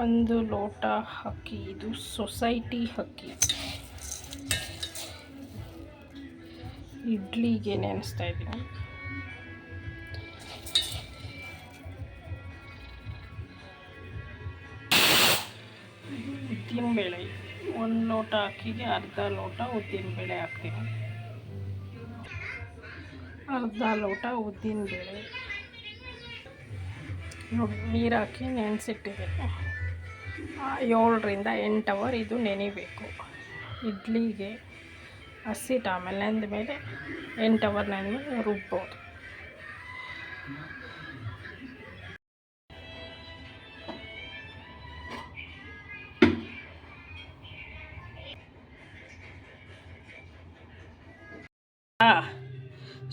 ಒಂದು ಲೋಟ ಅಕ್ಕಿ. ಇದು ಸೊಸೈಟಿ ಅಕ್ಕಿ. ಇಡ್ಲಿಗೆ ನೆನೆಸ್ತಾ ಇದ್ದೀನಿ. ಉದ್ದಿನಬೇಳೆ, ಒಂದು ಲೋಟ ಅಕ್ಕಿಗೆ ಅರ್ಧ ಲೋಟ ಉದ್ದಿನಬೇಳೆ ಹಾಕ್ತೀನಿ. ಅರ್ಧ ಲೋಟ ಉದ್ದಿನಬೇಳೆ ನೋಡಿ ನೀರು ಹಾಕಿ ನೆನೆಸಿಟ್ಟಿದ್ದೀನಿ. 7ರಿಂದ 8 ಅವರ್ ಇದು ನೆನೆಯಬೇಕು. ಇಡ್ಲಿಗೆ ಹಸಿಟ್ಟು ಆಮೇಲೆ ನೆಂದ ಮೇಲೆ 8 ಅವರ್ ನೆನೆದು ರುಬ್ಬೋದು.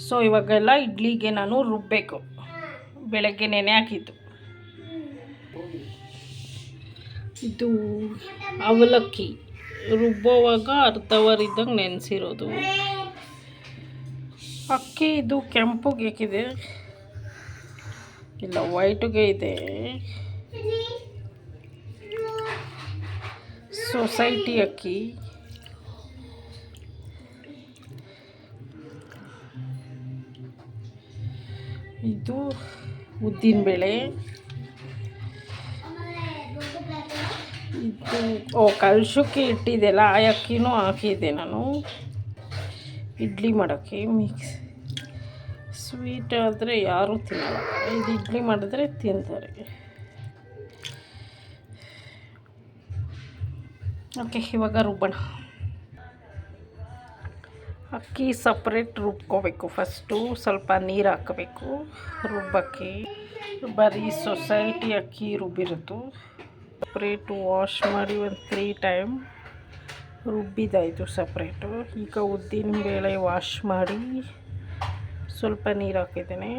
ಸೊ ಇವಾಗೆಲ್ಲ ಇಡ್ಲಿಗೆ ನಾನು ರುಬ್ಬಬೇಕು. ಬೆಳಗ್ಗೆ ನೆನೆ ಹಾಕಿದ್ದು ಇದು ಅವಲಕ್ಕಿ. ರುಬ್ಬೋವಾಗ ಅರ್ಧ ಅವರ್ ಇದ್ದಂಗೆ ನೆನೆಸಿರೋದು. ಅಕ್ಕಿ ಇದು ಕೆಂಪುಗೆ ಏಕಿದೆ, ಇಲ್ಲ ವೈಟುಗೆ ಇದೆ. ಸೊಸೈಟಿ ಅಕ್ಕಿ. ಇದು ಉದ್ದಿನಬೇಳೆ. ಇದು ಕಲಸಕ್ಕೆ ಇಟ್ಟಿದ್ದೆಲ್ಲ ಆ ಅಕ್ಕಿನೂ ಹಾಕಿದ್ದೆ ನಾನು ಇಡ್ಲಿ ಮಾಡೋಕ್ಕೆ. ಮಿಕ್ಸ್ ಸ್ವೀಟ್ ಆದರೆ ಯಾರೂ ತಿನ್ನಲ್ಲ, ಇದು ಇಡ್ಲಿ ಮಾಡಿದ್ರೆ ತಿಂತಾರೆ. ಓಕೆ, ಇವಾಗ ರುಬ್ಬೋಣ. ಅಕ್ಕಿ ಸಪ್ರೇಟ್ ರುಬ್ಕೋಬೇಕು. ಫಸ್ಟು ಸ್ವಲ್ಪ ನೀರು ಹಾಕಬೇಕು ರುಬ್ಬಕ್ಕೆ. ಬರೀ ಸೊಸೈಟಿ ಅಕ್ಕಿ ರುಬ್ಬಿರೋದು. ಸಪ್ರೇಟು ವಾಶ್ ಮಾಡಿ ಒಂದು 3 ಟೈಮ್ ರುಬ್ಬಿದಾಯಿತು ಸಪ್ರೇಟು. ಈಗ ಉದ್ದಿನಬೇಳೆ ವಾಶ್ ಮಾಡಿ ಸ್ವಲ್ಪ ನೀರು ಹಾಕಿದ್ದೇನೆ.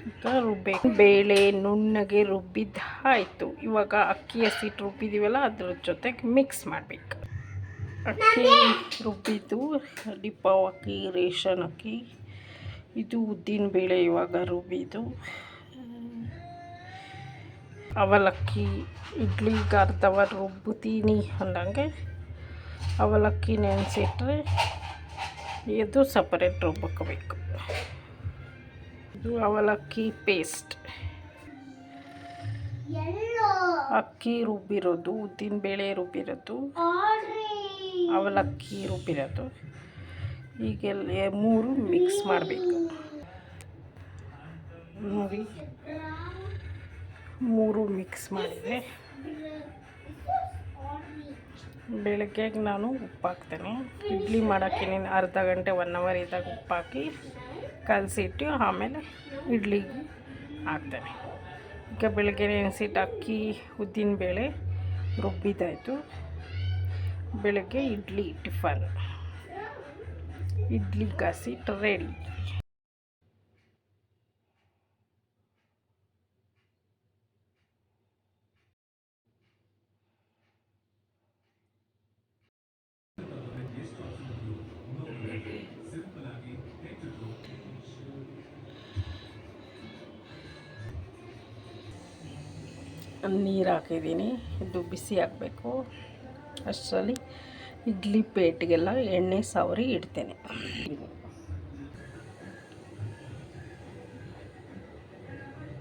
ಈಗ ರುಬ್ಬೇಕು. ಬೇಳೆ ನುಣ್ಣಗೆ ರುಬ್ಬಿದ್ದಾಯಿತು. ಇವಾಗ ಅಕ್ಕಿ ಹಸಿಟ್ಟು ರುಬ್ಬಿದ್ದೀವಲ್ಲ ಅದ್ರ ಜೊತೆಗೆ ಮಿಕ್ಸ್ ಮಾಡಬೇಕು. ಅಕ್ಕಿ ರುಬ್ಬಿದ್ದು ಡಿಪ್ಪಾವ್ ಅಕ್ಕಿ, ರೇಷನ್ ಅಕ್ಕಿ. ಇದು ಉದ್ದಿನಬೇಳೆ ಇವಾಗ ರುಬ್ಬಿದ್ದು. ಅವಲಕ್ಕಿ ಇಡ್ಲಿಗೆ ಅರ್ಧ ಅವರ್ ರುಬ್buತ್ತೀನಿ ಅಂದಂಗೆ ಅವಲಕ್ಕಿ ನೆನೆಸಿಟ್ರೆ ಇದು ಸಪರೇಟ್ ರುಬ್ಕೋಬೇಕು. ಇದು ಅವಲಕ್ಕಿ ಪೇಸ್ಟ್. ಅಕ್ಕಿ ರುಬ್ಬಿರೋದು, ಉದ್ದಿನಬೇಳೆ ರುಬ್ಬಿರೋದು, ಅವಲಕ್ಕಿ ರುಬ್ಬಿರೋದು. ಈಗೆಲ್ಲ 3 ಮಿಕ್ಸ್ ಮಾಡಬೇಕು ನೋಡಿ. 3 ಮಿಕ್ಸ್ ಮಾಡಿದರೆ ಬೆಳಗ್ಗೆಗೆ ನಾನು ಉಪ್ಪು ಹಾಕ್ತೇನೆ. ಇಡ್ಲಿ ಮಾಡೋಕ್ಕೆ ಅರ್ಧ ಗಂಟೆ 1 ಅವರ್ ಇದ್ದಾಗ ಉಪ್ಪು ಹಾಕಿ ಕಲಸಿಟ್ಟು ಆಮೇಲೆ ಇಡ್ಲಿಗೆ ಹಾಕ್ತೇನೆ. ಈಗ ಬೆಳಗ್ಗೆ ನೆನೆಸಿಟ್ಟು ಅಕ್ಕಿ ಉದ್ದಿನಬೇಳೆ ರುಬ್ಬಿದ್ದಾಯಿತು. ಬೆಳಗ್ಗೆ ಇಡ್ಲಿ ಟಿಫನ್, ಇಡ್ಲಿ ಕಾಸಿಟ್ಟು ರೆಡಿ. ನೀರು ಹಾಕಿದ್ದೀನಿ. ಇದು ಬಿಸಿ ಹಾಕಬೇಕು. ಅಷ್ಟರಲ್ಲಿ ಇಡ್ಲಿ ಪೇಟಿಗೆಲ್ಲ ಎಣ್ಣೆ ಸವರಿ ಇಡ್ತೇನೆ.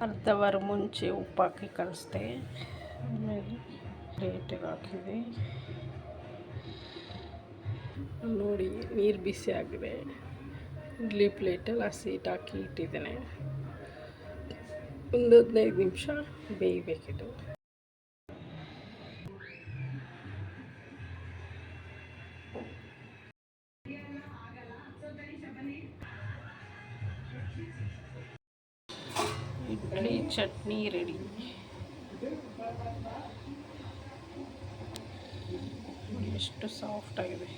ಅರ್ಧ ಅವರ್ ಮುಂಚೆ ಉಪ್ಪು ಹಾಕಿ ಕಲಿಸ್ದೆ. ಆಮೇಲೆ ಪ್ಲೇಟಿಗೆ ಹಾಕಿದೆ ನೋಡಿ. ನೀರು ಬಿಸಿ ಆಗಿದೆ. ಇಡ್ಲಿ ಪ್ಲೇಟಲ್ಲಿ ಹಸಿಟ್ಟು ಹಾಕಿ ಇಟ್ಟಿದ್ದೇನೆ. ಒಂದು 15 ನಿಮಿಷ ಬೇಯಬೇಕಿದು. ಇಡ್ಲಿ ಚಟ್ನಿ ರೆಡಿ. ಎಷ್ಟು ಸಾಫ್ಟ್ ಆಗಿದೆ.